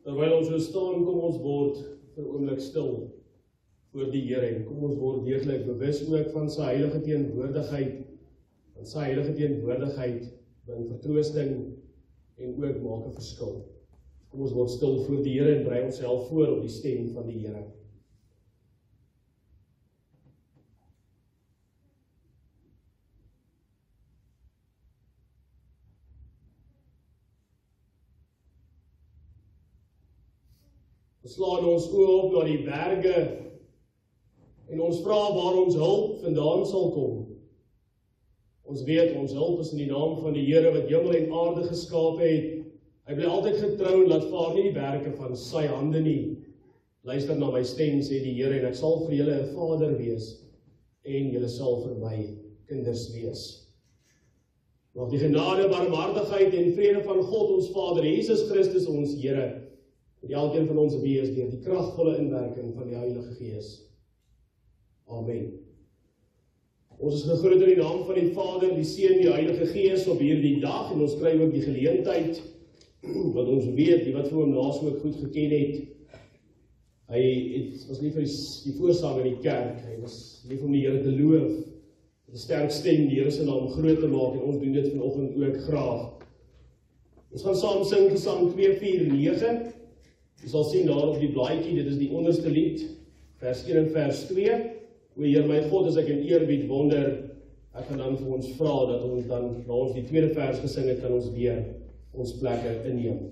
Terwyl ons so staan, kom ons word vir 'n oomblik stil voor die Here en kom ons word deeglik bewus ook van sy heilige teenwoordigheid, bring vertroosting en ook maak 'n verskil. Kom ons word stil voor die Here en berei onsself voor op die stem van die Here. Ons slaan ons oë op na die berge en ons vra waar ons hulp vandaan sal kom. Ons weet ons hulp is in die naam van die Here wat hemel en aarde geskaap het. Hy bly altyd getrou en laat vaar nie die werke van sy hande nie. Luister na my stem, sê die Here, en ek sal vir julle 'n Vader wees en julle sal vir my kinders wees. Mag die genade, barmhartigheid en vrede van God ons Vader, Jesus Christus ons Here, met elkeen van ons wees deur die kragvolle inwerking van die Heilige Gees. Amen. Ons is gegroet in die naam van die Vader, die Seun, die Heilige Gees op hierdie dag, en ons kry ook die geleentheid, wat ons weet, die wat vir hom naas ook goed geken het. Hy was lief vir die voorsanger in die kerk, hy was lief om die Here te loof, met 'n sterk stem die Here se naam groot te maak, en ons doen dit vanoggend ook graag. Ons gaan saam sing Gesang 249, jy sal sien daar op die blaadjie, dit is die onderste lied, vers 1 en vers 2, O Heer my God, as ek in eerbied wonder, ek gaan dan vir ons vra, dat ons dan, na ons die tweede vers gesing het, kan ons weer ons plekke inneem.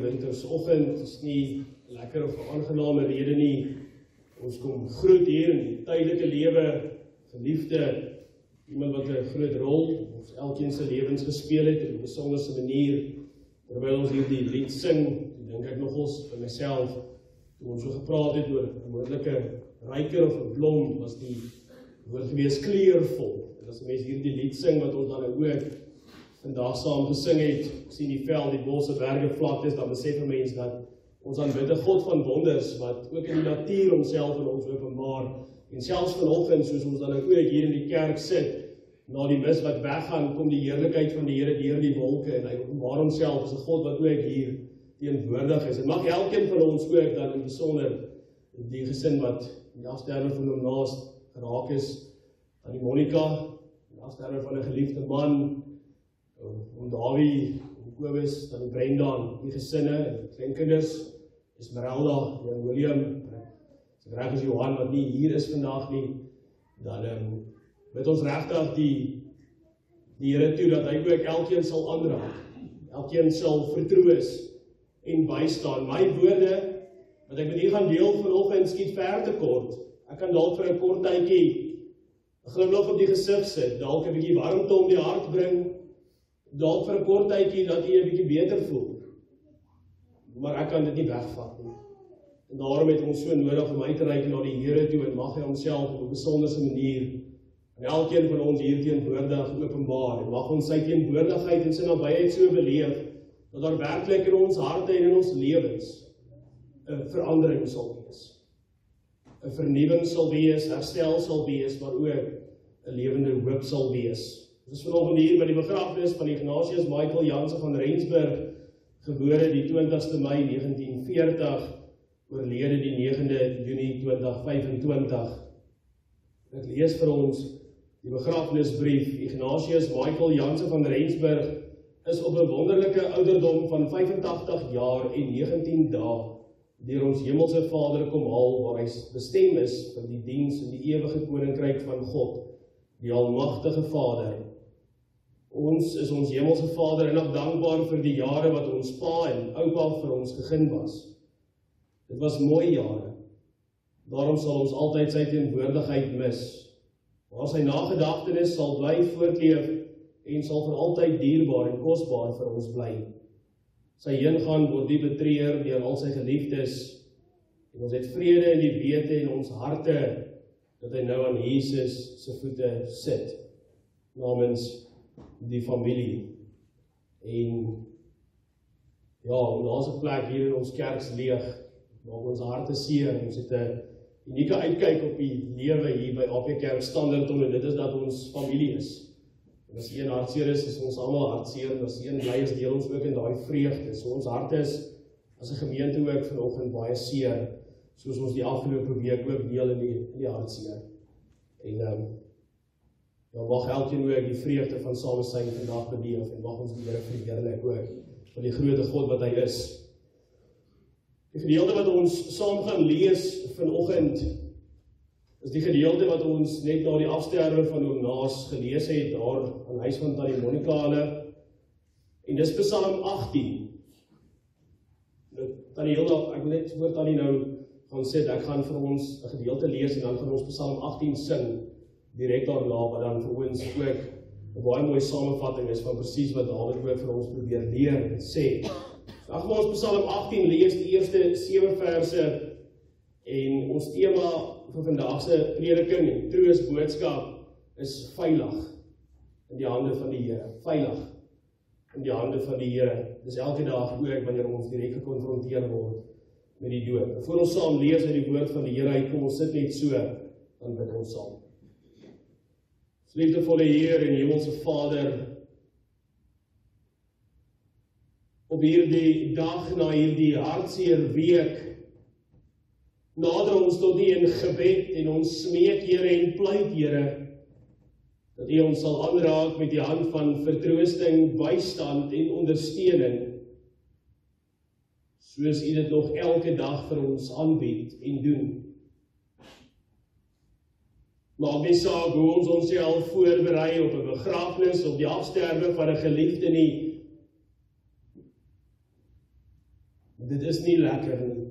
Wintersoggend is nie lekker of 'n aangename rede nie. Ons kom groet hier in die tydelike lewe, geliefde, iemand wat 'n groot rol in ons elkeen se lewens gespeel het op 'n besondere manier. Terwyl ons hierdie lied sing, dink ek nogals vir myself, toe ons so gepraat het oor 'n moontlike ryker of 'n blom, was die woord gewees kleurvol. En as mense hierdie lied sing wat ons dan ook vandag saam gesing het, sien die veld, die bosse, berge, vlaktes, dan besef 'n mens dat ons aanbid 'n God van wonders, wat ook in die natuur homself in ons openbaar. En selfs vanoggend, soos ons dan ook hier in die kerk sit, na die mis wat weggaan, kom die heerlikheid van die Here deur die wolke, en hy openbaar homself as 'n God wat ook hier teenwoordig is. En mag elkeen van ons ook dan in besonder die gesin wat die afsterwe van hom naas geraak is, aan die Monica, die afsterwe van 'n geliefde man, om Dawie, Kobus, dan Brenda, die gesinne, kleinkinders, Esmeralda, en William, as ek reg is Johan, wat nie hier is vandag nie, dan met ons regtig die Here toe, dat hy ook elkeen sal aanraak, elkeen sal vertroos en bystaan. My woorde, wat ek met u gaan deel vanoggend, skiet ver te kort. Ek kan dalk vir 'n kort tydjie 'n glimlag op die gesig sit, dalk 'n bietjie warmte om die hart bring, dalk vir 'n kort tydjie dat u 'n bietjie beter voel. Maar ek kan dit nie wegvat nie. En daarom het ons so nodig om uit te reik na die Here toe en mag hy homself op 'n besondere manier en elkeen van ons hier teenwoordig openbaar. En mag ons sy teenwoordigheid en sy nabyheid so beleef dat daar werklik in ons harte en in ons lewens 'n verandering sal wees. 'n vernuwing sal wees, herstel sal wees, maar ook 'n lewende hoop sal wees. Ons is vanoggend hier by die begrafenis van Ignatius Michael Jansen van Rensburg, gebore die 20ste Mei 1940, oorlede die 9de Junie 2025. Ek lees vir ons die begrafenisbrief. Ignatius Michael Jansen van Rensburg is op 'n wonderlike ouderdom van 85 jaar en 19 dae deur ons hemelse Vader kom haal, waar hy bestem is vir die diens in die ewige koninkryk van God, die almagtige Vader. Ons is ons hemelse Vader en dankbaar vir die jare wat ons pa en oupa vir ons gegee was. Dit was mooi jare. Daarom sal ons altyd sy teenwoordigheid mis. Maar sy nagedagtenis sal bly voortleef en sal vir altyd dierbaar en kosbaar vir ons bly. Sy heengaan word diep betreur deur al sy geliefdes, en ons het vrede in die wete en ons harte, dat hy nou aan Jesus se voete sit, namens die familie. En ja, daar's 'n plek hier in ons kerks leeg, maak ons harte seer. Ons het 'n unieke uitkyk op die lewe hier by AP Kerk Standerton, en dit is dat ons familie is. En as een hartseer is ons almal hartseer, en as een bly is, deel ons ook in daai vreugde. So ons hart is, as 'n gemeente ook vanoggend baie seer, soos ons die afgelope week ook deel in die hartseer. En dan mag elkeen ook die vreugde van samesyn vandag beleef, en mag ons die Here verheerlik ook, van die grote God wat hy is. Die gedeelte wat ons saam gaan lees vanoggend, is die gedeelte wat ons net na die afsterwe van oom Naas gelees het, daar aan huis van Tannie Monica. En dis Psalm 18. Tannie Hilda, ek wil net voor Tannie nou gaan sê, ek gaan vir ons 'n gedeelte lees, en dan gaan ons Psalm 18 sing, direk daarna, wat dan vir ons ook 'n baie mooi samevatting is van presies wat Dawid ook vir ons probeer leer en sê. Dan gaan ons Psalm 18 lees, die eerste 7 verse, en ons tema vir vandag se prediking en troostboodskap is veilig in die hande van die Here. Veilig in die hande van die Here. Dis elke dag ook wanneer ons direk gekonfronteer word met die dood. Voor ons saam lees uit die woord van die Here, kom ons sit net so, dan bid ons saam. Liefdevolle Heer en hemelse Vader, op hierdie dag, na hierdie hartseer week, nader ons tot U in gebed en ons smeek, Here, en pleit, Here, dat U ons sal aanraak met die hand van vertroosting, bystand en ondersteuning, soos U dit nog elke dag vir ons aanbied en doen. Maak nie saak hoe ons onsself voorberei op 'n begrafenis of die afsterwe van 'n geliefde nie. Dit is nie lekker nie.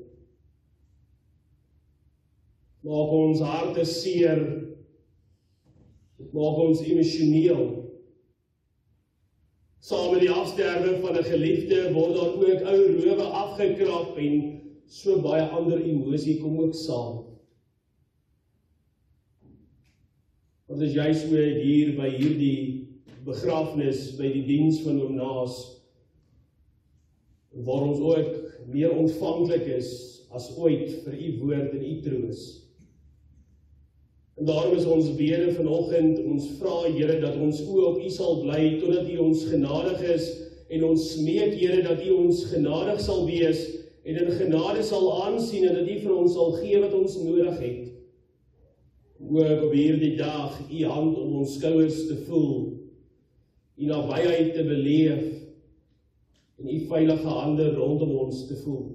Maak ons harte seer. Dit maak ons emosioneel. Saam met die afsterwe van 'n geliefde word daar ook ou rowe afgekrap en so baie ander emosie kom ook saam. Want as jy so hier by hierdie begrafenis, by die diens van oom Naas, waar ons ook meer ontvanklik is as ooit vir U woord en U troos. En daarom is ons bede vanoggend, ons vra Here dat ons oë op U sal bly, totdat U ons genadig is, en ons smeek Here dat U ons genadig sal wees, en in genade sal aansien, en dat U vir ons sal gee wat ons nodig het. Ook op hierdie dag U hand om ons skouers te voel, U nabyheid te beleef en U veilige hande rondom ons te voel.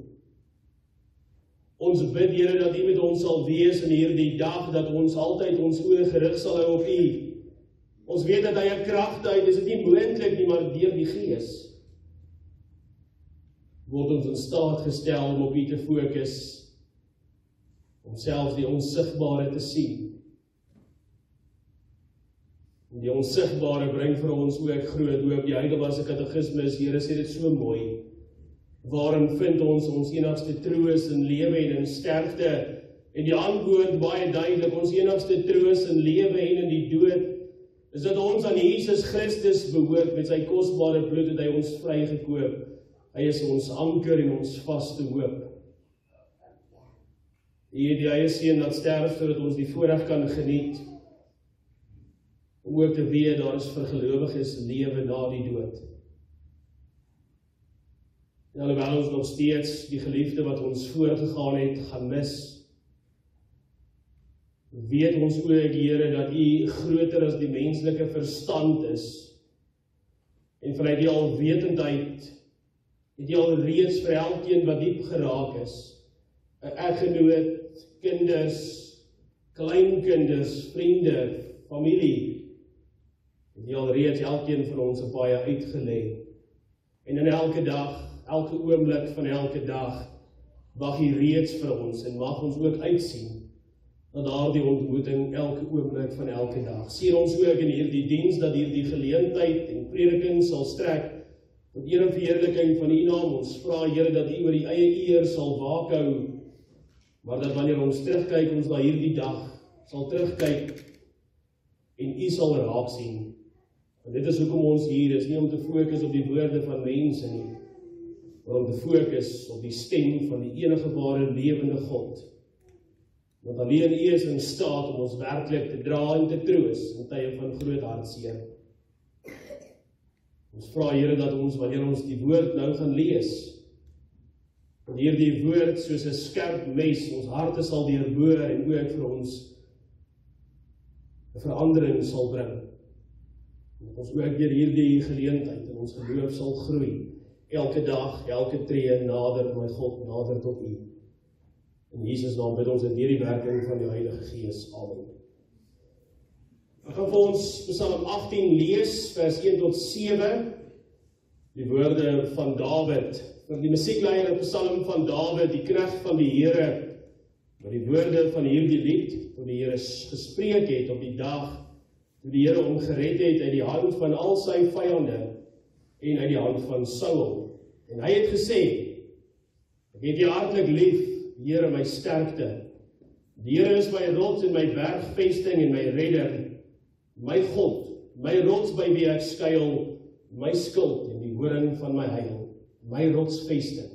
Ons bid, Here, dat U met ons sal wees in hierdie dag, dat ons altyd ons oë gerig sal hou op U. Ons weet dat hy 'n krag uit, is dit nie moontlik nie, maar deur die Gees word ons in staat gestel om op U te fokus, om selfs die onsigbare te sien. En die onsigbare bring vir ons ook groot hoop. Die Heidelbergse Katekismes, Here sê dit so mooi. Waarin vind ons enigste troos in lewe en in sterfte? En die antwoord baie duidelik, ons enigste troos in lewe en in die dood, is dat ons aan Jesus Christus behoort. Met sy kosbare bloed het hy ons vrygekoop. Hy is ons anker en ons vaste hoop. Die eie seun laat sterf sodat ons die voorreg kan geniet, om ook te weet daar is vir gelowiges lewe na die dood. En alhoewel ons nog steeds die geliefde wat ons voorgegaan het, gaan mis, weet ons ook, Here, dat U groter as die menslike verstand is. En vanuit die alwetendheid het U al reeds vir elkeen wat diep geraak is, 'n eggenoot, kinders, kleinkinders, vriende, familie, het U al reeds elkeen van ons 'n paai uitgelê. En in elke dag, elke oomblik van elke dag, wag U reeds vir ons en mag ons ook uitsien na daardie ontmoeting elke oomblik van elke dag. Sien ons ook in hierdie diens dat hierdie geleentheid en prediking sal strek tot eer en verheerliking van U naam. Ons vra, Here, dat U oor die eie eer sal waak hou, maar dat wanneer ons terugkyk, ons na hierdie dag sal terugkyk en U sal raak sien. En dit is hoekom ons hier is, nie om te fokus op die woorde van mense nie, maar om te fokus op die stem van die enige ware lewende God. Want alleen U is in staat om ons werklik te dra en te troos in tye van groot hartseer. Ons vra, Here, dat ons, wanneer ons die woord nou gaan lees, dat hierdie woord soos 'n skerp mes ons harte sal deurboor en ook vir ons 'n verandering sal bring. Dat ons ook deur hierdie geleentheid in ons geloof sal groei. Elke dag, elke tree nader, my God, nader tot U. In Jesus naam bid ons dit deur die werking van die Heilige Gees. Amen. Ek gaan vir ons Psalm 18 lees, vers 1 tot 7, die woorde van Dawid. Vir die musiekleier 'n Psalm van Dawid, die knegt van die Here, wat die woorde van hierdie lied tot die Here gespreek het op die dag toe die Here hom gered het uit die hand van al sy vyande en uit die hand van Saul. En hy het gesê, ek het U hartlik lief, Here, my sterkte. Die Here is my rots en my bergvesting en my redder, my God, my rots by wie ek skuil, my skild en die horing van my heil, my rotsvesting.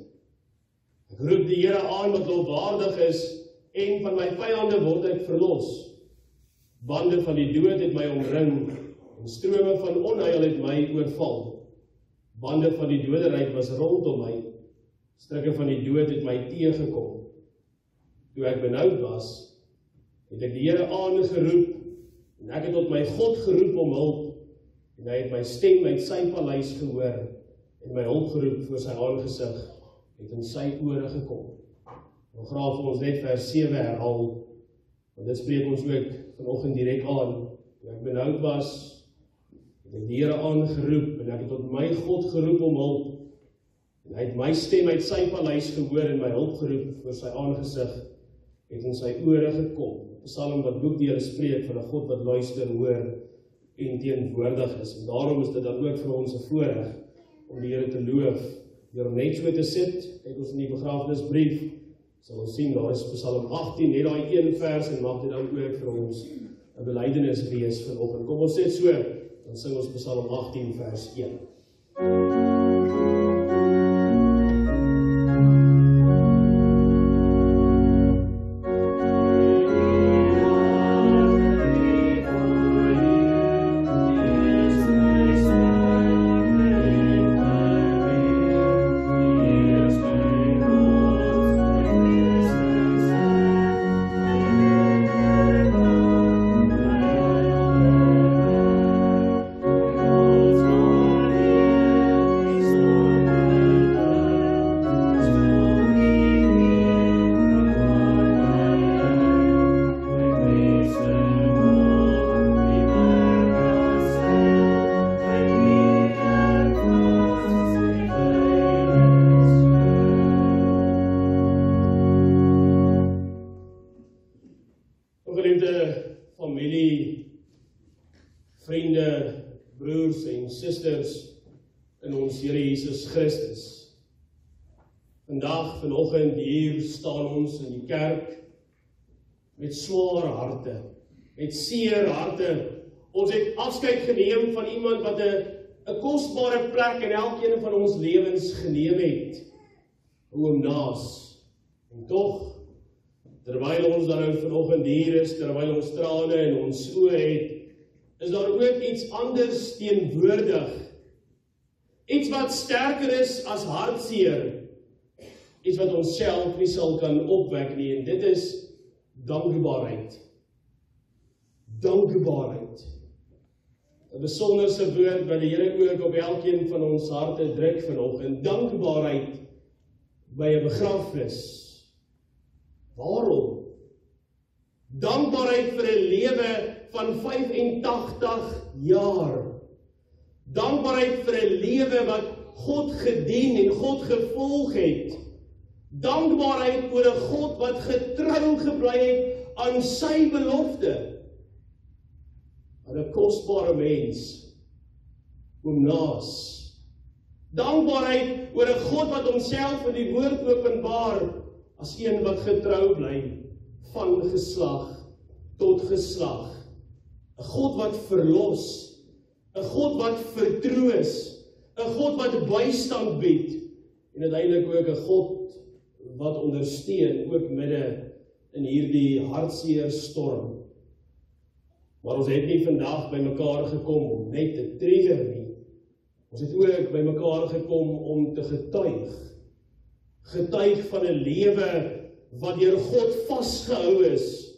Ek roep die Here aan wat lofwaardig is, en van my vyande word ek verlos. Bande van die dood het my omring, en strome van onheil het my oorval. Bande van die doderyk was rondom my, strikke van die dood het my teëgekom. Toe ek benoud was, het ek die Here aangeroep, en ek het tot my God geroep om hulp, en hy het my stem uit sy paleis gehoor, en my hulp geroep voor sy aangesig, het in sy ore gekom. Ek graag vir ons net vers 7 herhaal, want dit spreek ons ook vanoggend direk aan. Toe ek benoud was, het ek die Here aangeroep, en ek het tot my God geroep om hulp, en hy het my stem uit sy paleis gehoor, en my hulp geroep voor sy aangesig, het in sy ore gekom. Psalm wat boekdele spreek van 'n God wat luister, hoor en teenwoordig is. En daarom is dit dan ook vir ons 'n voorreg om die Here te loof. Deur net so te sit, kyk ons in die begrafnisbrief, sal ons sien, daar is Psalm 18, net daai een vers, en mag dit dan ook vir ons 'n belydenis wees vanoggend. Kom ons sit so, dan sing ons Psalm 18 vers 1. Oh, Geliefde familie, vriende, broers en susters in ons Here Jesus Christus. Vanoggend hier staan ons in die kerk met swaar harte, met seer harte. Ons het afskeid geneem van iemand wat 'n kosbare plek in elkeen van ons lewens geneem het. Oom Naas. En tog, terwyl ons dan nou vanoggend hier is, terwyl ons trane in ons oë het, is daar ook iets anders teenwoordig. Iets wat sterker is as hartseer. Iets wat ons self nie sal kan opwek nie, en dit is dankbaarheid. Dankbaarheid. 'n besonderse woord wat die Here ook op elkeen van ons harte druk vanoggend. Dankbaarheid by 'n begrafnis. Waarom? Dankbaarheid vir 'n lewe van 85 jaar. Dankbaarheid vir 'n lewe wat God gedien en God gevolg het. Dankbaarheid oor 'n God wat getrou gebly het aan sy belofte. Aan 'n kosbare mens, Oom Naas. Dankbaarheid oor 'n God wat homself in die woord openbaar as een wat getrou bly van geslag tot geslag. 'n God wat verlos, 'n God wat vertroos, 'n God wat bystand bied en uiteindelik ook 'n God wat ondersteun ook midde in hierdie hartseer storm. Maar ons het nie vandag by mekaar gekom om net te treur nie. Ons het ook by mekaar gekom om te getuig. Getuig van 'n lewe wat deur God vasgehou is.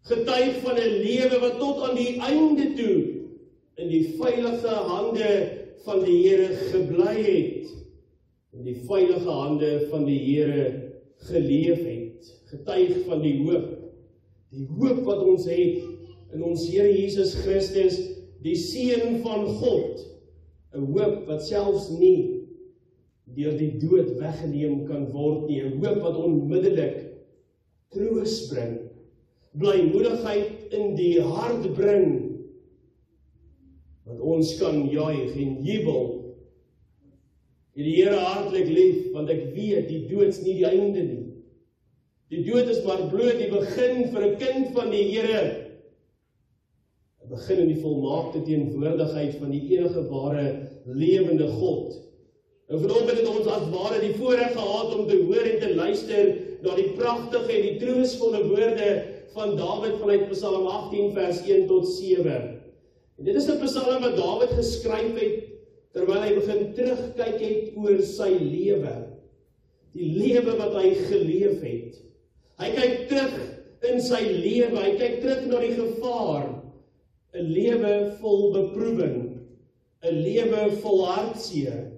Getuig van 'n lewe wat tot aan die einde toe in die veilige hande van die Here gebly het. In die veilige hande van die Here geleef het. Getuig van die hoop. Die hoop wat ons het in ons Here Jesus Christus, die Seun van God. 'n hoop wat selfs nie deur die dood weggeneem kan word nie. 'n hoop wat onmiddellik troos bring. Blymoedigheid in die hart bring. Dat ons kan juig en jubel. Die Here hartlik lief, want ek weet, die dood is nie die einde nie. Die dood is maar bloot die begin vir 'n kind van die Here. 'n begin in die volmaakte teenwoordigheid van die enige ware lewende God. En vanoggend het ons as ware die voorreg gehad om te hoor en te luister na die pragtige en die troostvolle woorde van Dawid vanuit Psalm 18 vers 1 tot 7. En dit is 'n psalm wat Dawid geskryf het terwyl hy begin terugkyk het oor sy lewe. Die lewe wat hy geleef het. Hy kyk terug in sy lewe, hy kyk terug na die gevaar. 'n lewe vol beproewing, 'n lewe vol hartseer,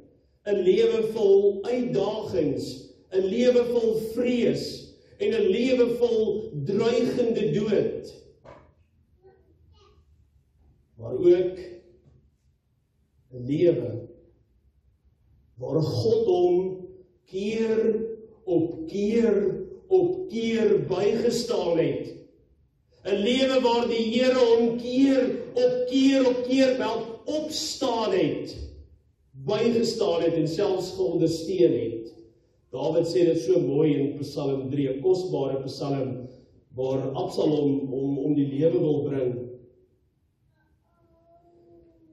'n lewe vol uitdagings, 'n lewe vol vrees en 'n lewe vol dreigende dood. Maar ook 'n lewe waar God hom keer op keer bygestaan het. 'n lewe waar die Here hom keer op keer wel opstaan het, bygestaan het en selfs geondersteun het. Dawid sê dit so mooi in Psalm 3, 'n kosbare psalm, waar Absalom om die lewe wil bring.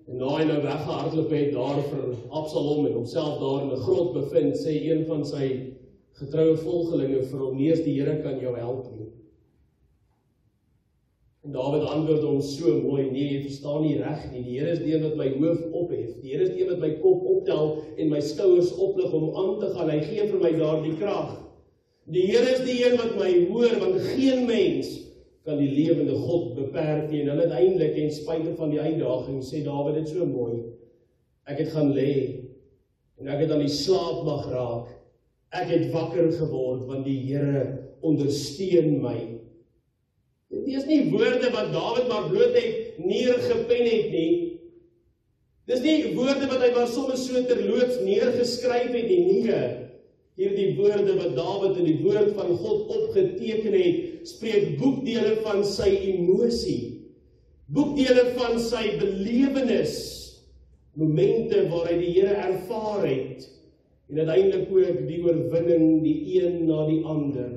En na hy nou weggehardloop het daar vir Absalom en homself daar in 'n grot bevind, sê een van sy getroue volgelinge vir hom, nie eens die Here kan jou help nie. En Dawid antwoord hom so mooi, nee, jy verstaan nie reg nie, die Here is die een wat my hoof ophef, die Here is die een wat my kop optel en my skouers oplig om aan te gaan, hy gee vir my daardie krag. Die Here is die een wat my hoor, want geen mens kan die lewende God beperk nie, en dan uiteindelik, ten spyte van die uitdaging, sê Dawid dit so mooi, ek het gaan lê, en ek het aan die slaap mag raak, ek het wakker geword, want die Here ondersteun my. Dit is nie woorde wat Dawid maar bloot het neergepen het nie. Dis nie woorde wat hy maar sommer so terloops neergeskryf het nie. Hierdie woorde wat Dawid in die woord van God opgeteken het, spreek boekdele van sy emosie, boekdele van sy belewenis, momente waar hy die Here ervaar het, en uiteindelik ook die oorwinning, die een na die ander.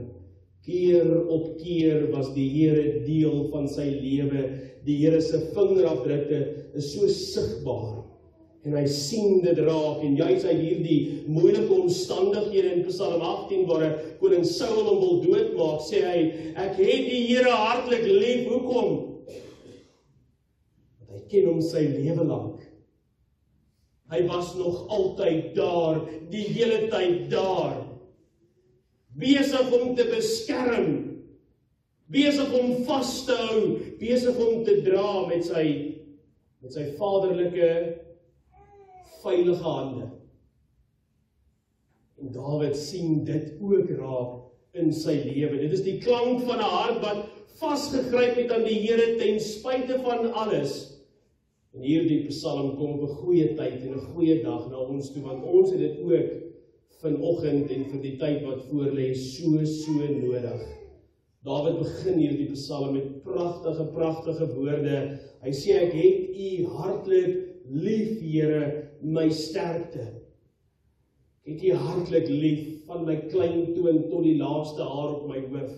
Keer op keer was die Here deel van sy lewe. Die Here se vingerafdrukke is so sigbaar, en hy sien dit raak, en juis uit hierdie moeilike omstandighede in Psalm 18, waar koning Saul hom wil doodmaak, sê hy, ek het die Here hartlik lief. Hoekom? Want hy ken hom sy lewe lank. Hy was nog altyd daar, die hele tyd daar, besig om te beskerm, besig om vas te hou, besig om te dra met sy vaderlike veilige hande. En Dawid sien dit ook raak in sy lewe. Dit is die klank van 'n hart wat vasgegryp het aan die Here ten spyte van alles. En hierdie Psalm kom op 'n goeie tyd en 'n goeie dag na ons toe, want ons het dit ook vanoggend en vir die tyd wat voorlê so nodig. Dawid begin hierdie Psalm met pragtige woorde. Hy sê, ek het U hartlik lief, Here, my sterkte. Ek het U hartlik lief, van my klein toon tot die laaste haar op my hoof.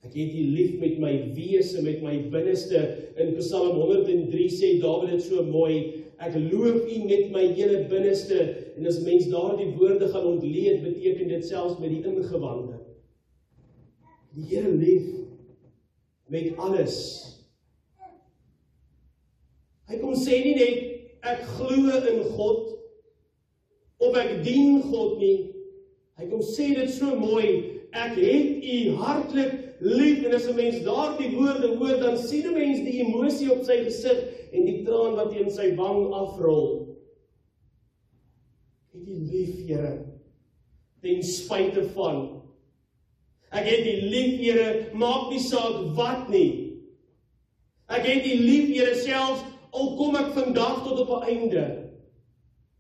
Ek het U lief met my wese, met my binneste. In Psalm 103 sê Dawid dit so mooi, ek loof U met my hele binneste. En as mens daardie woorde gaan ontleed, beteken dit selfs met die ingewande. Die Here lief met alles. Hy kom sê nie net, ek glo in God, of ek dien God nie. Hy kom sê dit so mooi, ek het U hartlik lief, en as 'n mens daardie woorde hoor, dan sien 'n mens die emosie op sy gesig, en die traan wat teen sy wang afrol. Ek het U lief, Here, ten spyte van. Ek het U lief, Here, maak nie saak wat nie. Ek het U lief, Here, selfs al kom ek vandag tot op 'n einde.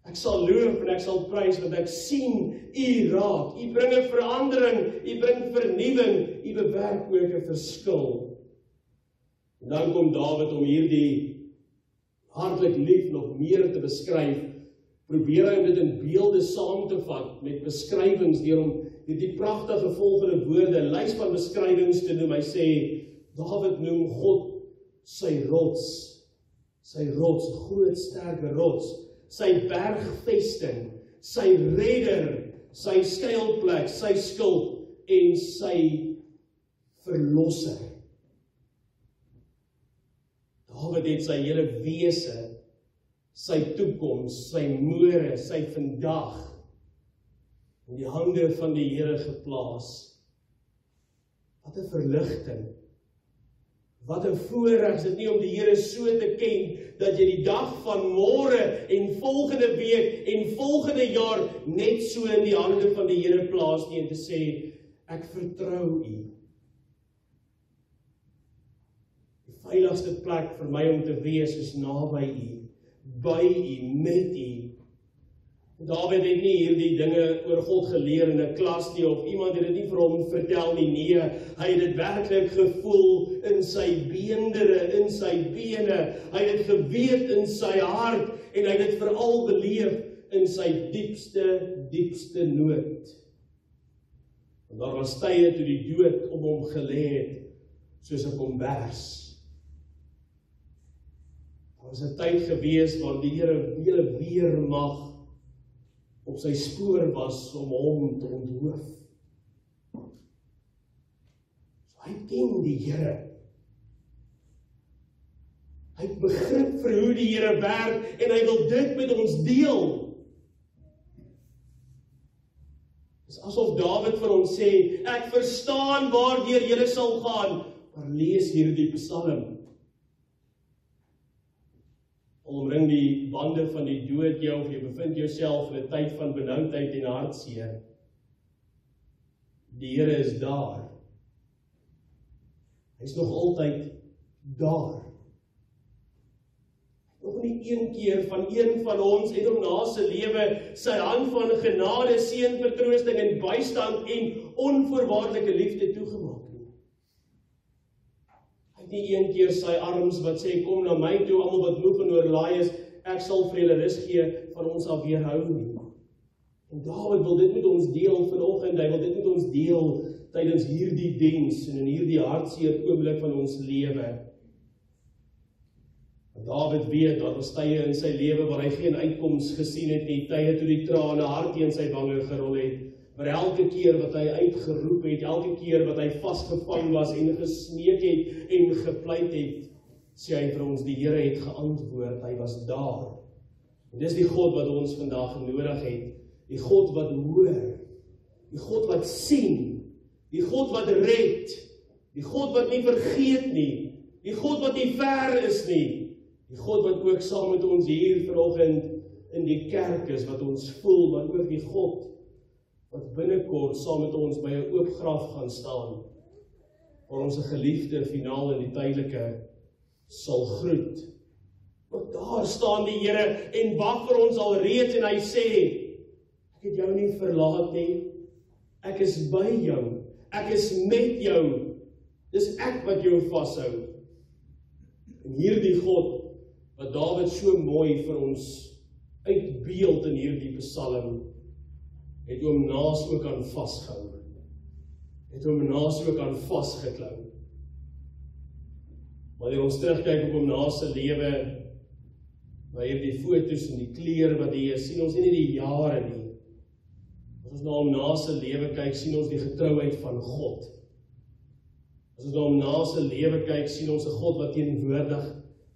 Ek sal loof en ek sal prys, want ek sien U raak. U bring 'n verandering, U bring vernuwing, U bewerk ook 'n verskil. En dan kom Dawid om hierdie hartlik lief nog meer te beskryf, probeer hy dit in beelde saam te vat, met beskrywings, deur om hierdie pragtige volgende woorde, 'n lys van beskrywings te noem. Hy sê, Dawid noem God sy rots, groot sterke rots, sy bergvesting, sy redder, sy skuilplek, sy skuld en sy verlosser. Dawid het sy hele wese, sy toekoms, sy môre, sy vandag in die hande van die Here geplaas. Wat 'n verligting. Wat 'n voorreg is dit nie om die Here so te ken, dat jy die dag van môre en volgende week en volgende jaar net so in die hande van die Here plaas nie, en te sê, ek vertrou U. Die veiligste plek vir my om te wees is naby U, by U, met U. Dawid het nie hierdie dinge oor God geleer in 'n klas nie, of iemand het dit nie vir hom vertel nie. Nee, hy het dit werklik gevoel in sy beendere, in sy bene. Hy het dit geweet in sy hart, en hy het dit veral beleef in sy diepste nood. En daar was tye toe die dood om hom gelê het, soos 'n kombers. Daar was 'n tyd gewees waar die Here weermag op sy spoor was om hom te onthoof. So hy ken die Here. Hy het begrip vir hoe die Here werk, en hy wil dit met ons deel. Dit is asof Dawid vir ons sê, ek verstaan waardeur julle sal gaan, maar lees hierdie Psalm. Omring die bande van die dood jou, of jy bevind jouself in 'n tyd van benoudheid en hartseer. Die Here is daar. Hy is nog altyd daar. nog nie een keer van een van ons en hom na sy lewe sy hand van genade, seën, vertroosting en bystand en onvoorwaardelike liefde toegemaak nie. Hy het nie een keer sy arms wat sê, kom na my toe, almal wat moeg en oorlaai is, ek sal vir julle rus gee, van ons af weerhou nie. En Dawid wil dit met ons deel vanoggend, hy wil dit met ons deel tydens hierdie diens en in hierdie hartseer oomblik van ons lewe. Dawid weet, daar was tye in sy lewe waar hy geen uitkoms gesien het nie, tye toe die trane hard teen sy wange gerol het, maar elke keer wat hy uitgeroep het, elke keer wat hy vasgevang was en gesmeek het en gepleit het, sê hy vir ons, die Here het geantwoord, hy was daar. En dis die God wat ons vandag nodig het, die God wat hoor, die God wat sien, die God wat red, die God wat nie vergeet nie, die God wat nie ver is nie, die God wat ook saam met ons hier vanoggend in die kerk is, wat ons voel, maar ook die God wat binnekort saam met ons by 'n oop graf gaan staan, waar ons 'n geliefde finaal in die tydelike sal groet. Want daar staan die Here en wag vir ons alreeds en hy sê, ek het jou nie verlaat nie, ek is by jou, ek is met jou, dis ek wat jou vashou. En hierdie God, wat Dawid so mooi vir ons uitbeeld in hierdie psalm, het hom naas ook aan vasgehou, het hom naas ook aan vasgeklou. Wanneer ons terugkyk op hom naas sy lewe, waar hy die foto's en die kleur wat hy is, sien ons nie die jare nie. As ons na hom naas sy lewe kyk, sien ons die getrouheid van God. As ons na hom naas sy lewe kyk, sien ons 'n God wat teenwoordig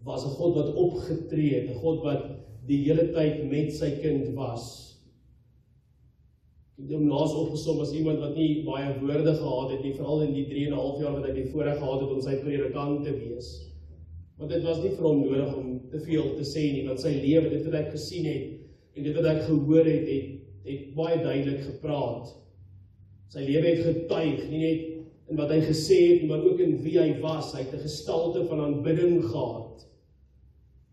was, 'n God wat opgetree het, 'n God wat die hele tyd met sy kind was. Ek het hom naas opgesom as iemand wat nie baie woorde gehad het nie, veral in die 3,5 jaar wat hy die voorreg gehad het om sy predikant te wees. Want dit was nie vir hom nodig om te veel te sê nie, want sy lewe, dit wat ek gesien het, en dit wat ek gehoor het baie duidelik gepraat. Sy lewe het getuig, nie net in wat hy gesê het, maar ook in wie hy was. Hy het 'n gestalte van aanbidding gehad.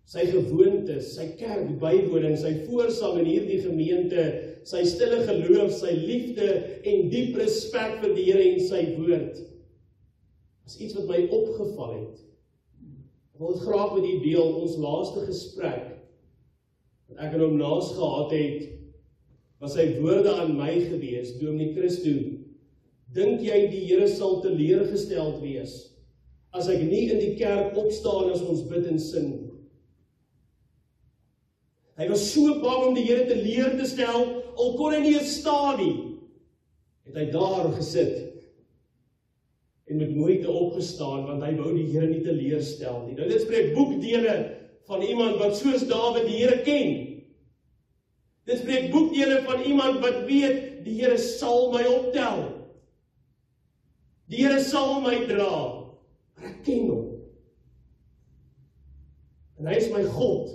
Sy gewoontes, sy kerk bywoning, sy voorsang in hierdie gemeente, sy stille geloof, sy liefde en diep respek vir die Here en sy woord, is iets wat my opgeval het. Ek wil dit graag met u deel, ons laaste gesprek, wat ek en hom naas gehad het, was sy woorde aan my gewees, Dominee Christo, dink jy die Here sal teleurgesteld wees, as ek nie in die kerk opstaan as ons bid en sing? Hy was so bang om die Here teleur te stel, al kon hy nie eens staan nie, het hy daar gesit, en met moeite opgestaan, want hy wou die Here nie teleurstel nie. Nou dit spreek boekdele van iemand wat soos Dawid die Here ken. Dit spreek boekdele van iemand wat weet, die Here sal my optel. Die Here sal my dra, maar ek ken hom. En hy is my God.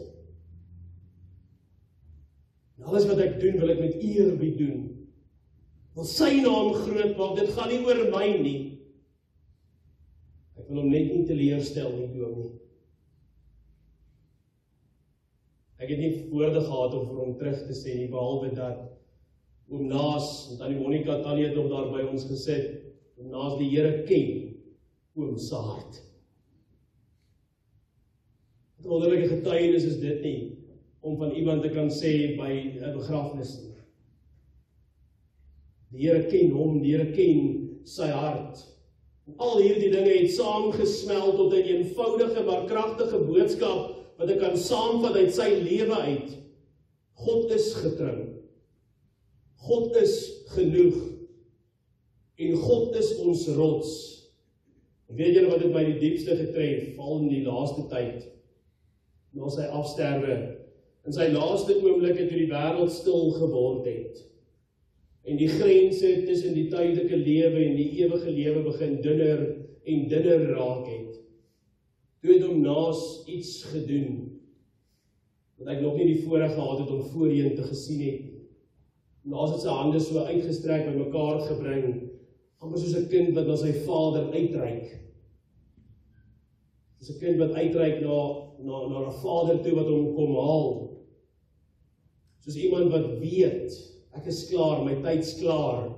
En alles wat ek doen, wil ek met eerbied doen. Wil sy naam groot maak, dit gaan nie oor my nie. Ek wil hom net nie teleurstel nie, Dominee. Ek het nie woorde gehad om vir hom terug te sê nie, behalwe dat oom Naas, en Tannie Monica Tannie het nog daar by ons gesit, oom Naas die Here ken, oom se hart. Wat 'n wonderlike getuienis is dit nie, om van iemand te kan sê by 'n begrafnis nie. Die Here ken hom, die Here ken sy hart. Al hierdie dinge het saamgesmeld tot 'n eenvoudige maar kragtige boodskap wat ek kan saamvat uit sy lewe uit. God is getrou. God is genoeg. En God is ons rots. Weet julle wat dit my die diepste getref, val in die laaste tyd, na sy afsterwe, in sy laaste oomblikke toe die wêreld stil geword het. En die grense tussen die tydelike lewe en die ewige lewe begin dunner en dunner raak het. Toe het hom Naas iets gedoen, wat ek nog nie die voorreg gehad het om voorheen te gesien het. Naas het sy hande so uitgestrek by mekaar gebring, amper soos 'n kind wat na sy vader uitreik. Dis 'n kind wat uitreik na 'n vader toe wat hom kom haal. Soos iemand wat weet, ek is klaar, my tyd's klaar,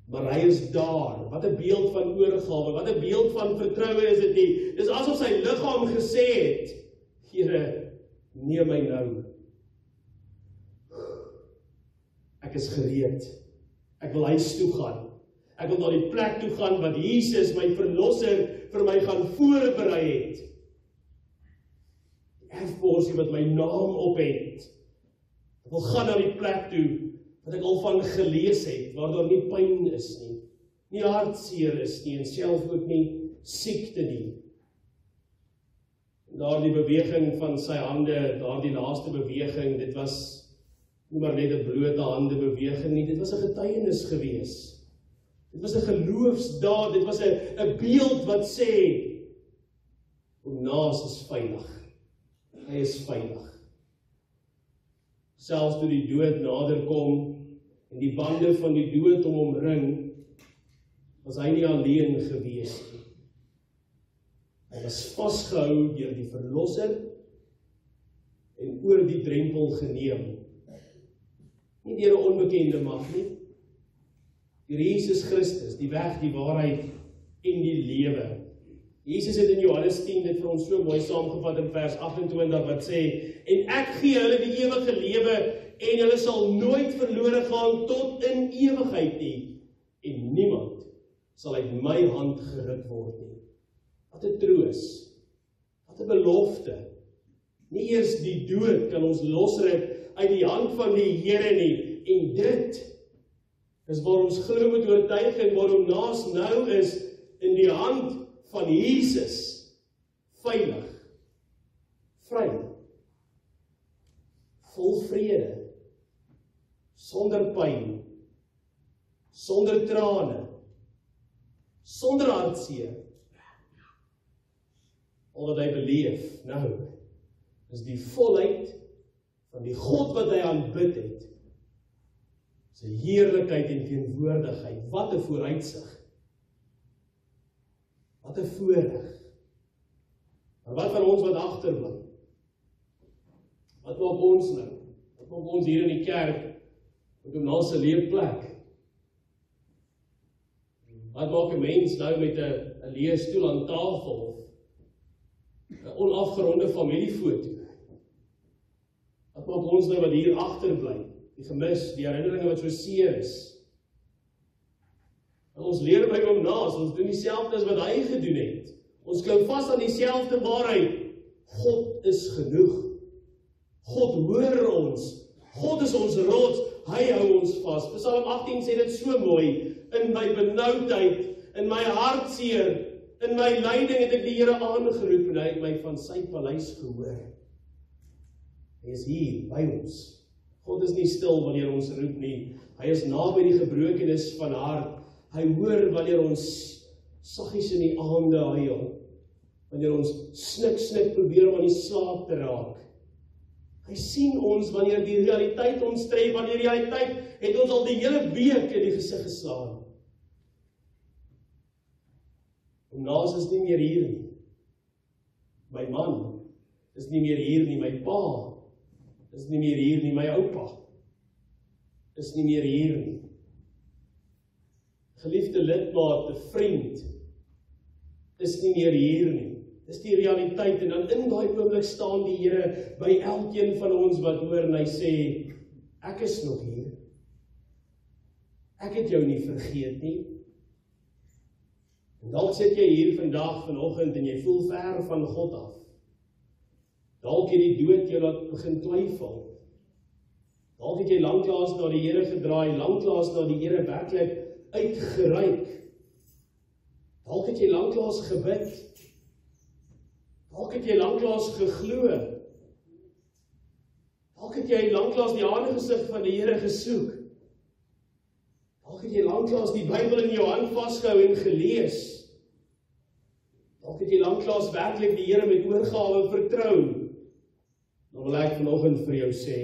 maar hy is daar. Wat 'n beeld van oorgawe, wat 'n beeld van vertroue is dit nie. Dis asof sy liggaam gesê het, Here, neem my nou. Ek is gereed. Ek wil huis toe gaan. Ek wil na die plek toe gaan wat Jesus, my verlosser, vir my gaan voorberei het. Die erfporsie wat my naam op het. Ek wil gaan na die plek toe wat ek al van gelees het, waar daar nie pyn is nie, nie hartseer is nie, en self ook nie siekte nie. En daardie beweging van sy hande, daardie laaste beweging, dit was nie maar net 'n blote hande beweging nie, dit was 'n getuienis gewees. Dit was 'n geloofsdaad, dit was 'n beeld wat sê, Onaas is veilig. Hy is veilig. Selfs toe die dood nader kom, en die bande van die dood om hom ring, was hy nie alleen gewees nie. Hy was vasgehou deur die verlosser, en oor die drempel geneem. Nie deur 'n onbekende mag nie. Deur Jesus Christus, die weg, die waarheid en die lewe. Jesus het in Johannes 10 dit vir ons so mooi saamgevat in vers 28 wat sê, en ek gee hulle die ewige lewe, en hulle sal nooit verlore gaan tot in ewigheid nie, en niemand sal uit my hand geruk word nie. Wat 'n troos, wat 'n belofte. Nie eers die dood kan ons losruk uit die hand van die Here nie, en dit is waar ons glo met oortuiging, waar Onaas nou is, in die hand van Jesus, veilig, vry, vol vrede, sonder pyn, sonder trane, sonder hartseer. Al wat hy beleef nou, is die volheid van die God wat hy aanbid het, sy heerlikheid en teenwoordigheid. Wat 'n vooruitsig. Wat 'n voorreg. Maar wat van ons wat agterbly? Wat maak ons nou? Wat maak ons hier in die kerk met Onaas se leefplek? Wat maak 'n mens nou met 'n leë stoel aan tafel? 'n onafgeronde familiefoto? Wat maak ons nou wat hier agterbly? Die gemis, die herinneringe wat so seer is. En ons leer by Onaas, ons doen dieselfde as wat hy gedoen het. Ons klou vas aan dieselfde waarheid. God is genoeg. God hoor ons. God is ons rots. Hy hou ons vas. Psalm 18 sê dit so mooi. In my benoudheid, in my hartseer, in my lyding het ek die Here aangeroep en hy het my van sy paleis gehoor. Hy is hier by ons. God is nie stil wanneer ons roep nie. Hy is naby die gebrokenes van hart. Hy hoor wanneer ons saggies in die aande huil. Wanneer ons snik probeer om aan die slaap te raak. Hy sien ons wanneer die realiteit ons tref, wanneer die realiteit het ons al die hele week in die gesig geslaan. Onaas is nie meer hier nie. My man is nie meer hier nie, my pa is nie meer hier nie, my oupa is nie meer hier nie. Geliefde lidmaat, 'n vriend, is nie meer hier nie. Dis die realiteit, en dan in daai oomblik staan die Here by elkeen van ons wat hoor, en hy sê, ek is nog hier. Ek het jou nie vergeet nie. En dalk sit jy hier vandag, vanoggend, en jy voel ver van God af. Dalk het die dood jou laat begin twyfel. Dalk het jy lanklaas na die Here gedraai, lanklaas na die Here werklik uitgereik. Dalk het jy lanklaas gebid. Dalk het jy lanklaas geglo. Dalk het jy lanklaas die aangesig van die Here gesoek. Dalk het jy lanklaas die Bybel in jou hand vasgehou en gelees. Dalk het jy lanklaas werklik die Here met oorgawe vertrou. Dan wil ek vanoggend vir jou sê,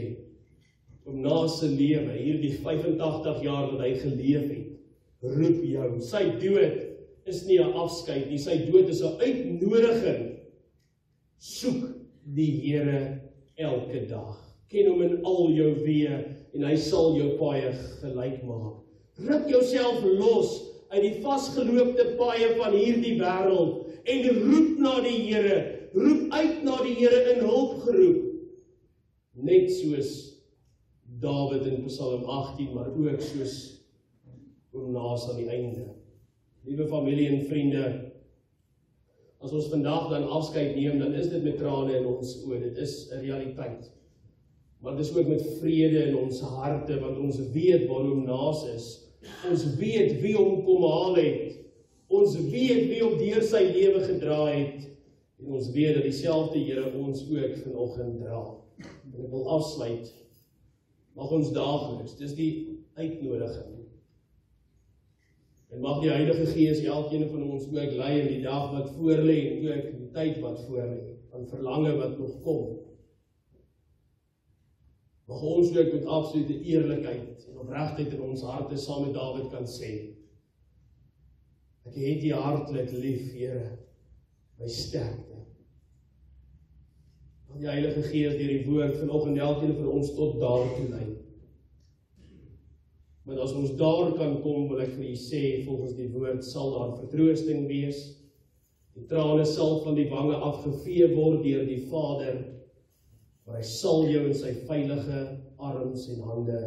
Onaas se lewe, hierdie 85 jaar wat hy geleef het, roep jou. Sy dood is nie 'n afskeid nie, sy dood is 'n uitnodiging Soek die Here elke dag. Ken hom in al jou weë en hy sal jou paaie gelyk maak. Ruk jouself los uit die vasgeloopte paaie van hierdie wêreld en roep na die Here, roep uit na die Here in hulp geroep. Net soos Dawid in Psalm 18, maar ook soos oom Naas aan die einde. Liewe familie en vriende, as ons vandag dan afskeid neem, dan is dit met trane in ons oë, dit is 'n realiteit. Maar dit is ook met vrede in ons harte, want ons weet waarom Naas is. Ons weet wie hom kom haal het. Ons weet wie hom deur sy lewe gedra het. En ons weet dat dieselfde Here ons ook vanoggend dra. En ek wil afsluit. Mag ons daagliks, dis die uitnodiging. En mag die Heilige Gees elkeen van ons ook lei in die dag wat voorlê en ook in die tyd wat voorlê, van verlange wat nog kom. Mag ons ook met absolute eerlikheid en opregtheid in ons harte saam met Dawid kan sê, ek het U hartlik lief, Here, my sterkte. Mag die Heilige Gees deur die woord vanoggend elkeen van ons tot daartoe lei. Want as ons daar kan kom, wil ek vir U sê, volgens die woord sal daar vertroosting wees. Die trane sal van die wange afgevee word deur die Vader, maar hy sal jou in sy veilige arms en hande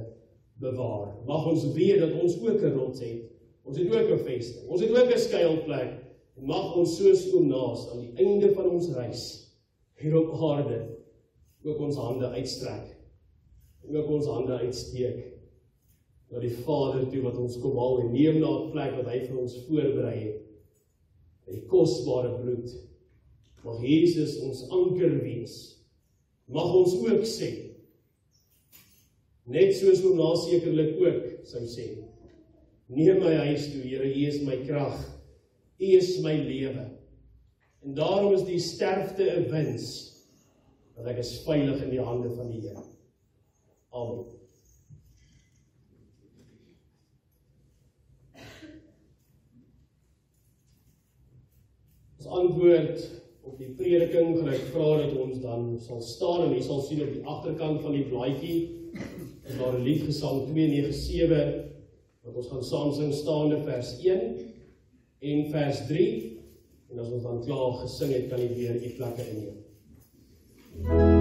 bewaar. Mag ons weet dat ons ook 'n rots het. Ons het ook 'n vesting. Ons het ook 'n skuilplek. En mag ons soos oom Naas aan die einde van ons reis hier op aarde ook ons hande uitstrek. En ook ons hande uitsteek na die Vader toe wat ons kom haal en neem na 'n plek wat hy vir ons voorberei het. Die kosbare bloed. Mag Jesus ons anker wees. Mag ons ook sê, net soos oom Naas sekerlik ook sou sê, neem my huis toe, Here, U is my krag, U is my lewe. En daarom is die sterfte 'n wins, want ek is veilig in die hande van die Here. Amen. As antwoord op die prediking gaan ek vra dat ons dan sal staan en jy sal sien op die agterkant van die blaadjie is daar 'n liedgesang 297 wat ons gaan saam sing staande vers 1 en vers 3 en as ons dan klaar gesing het kan jy weer die plekke inneem.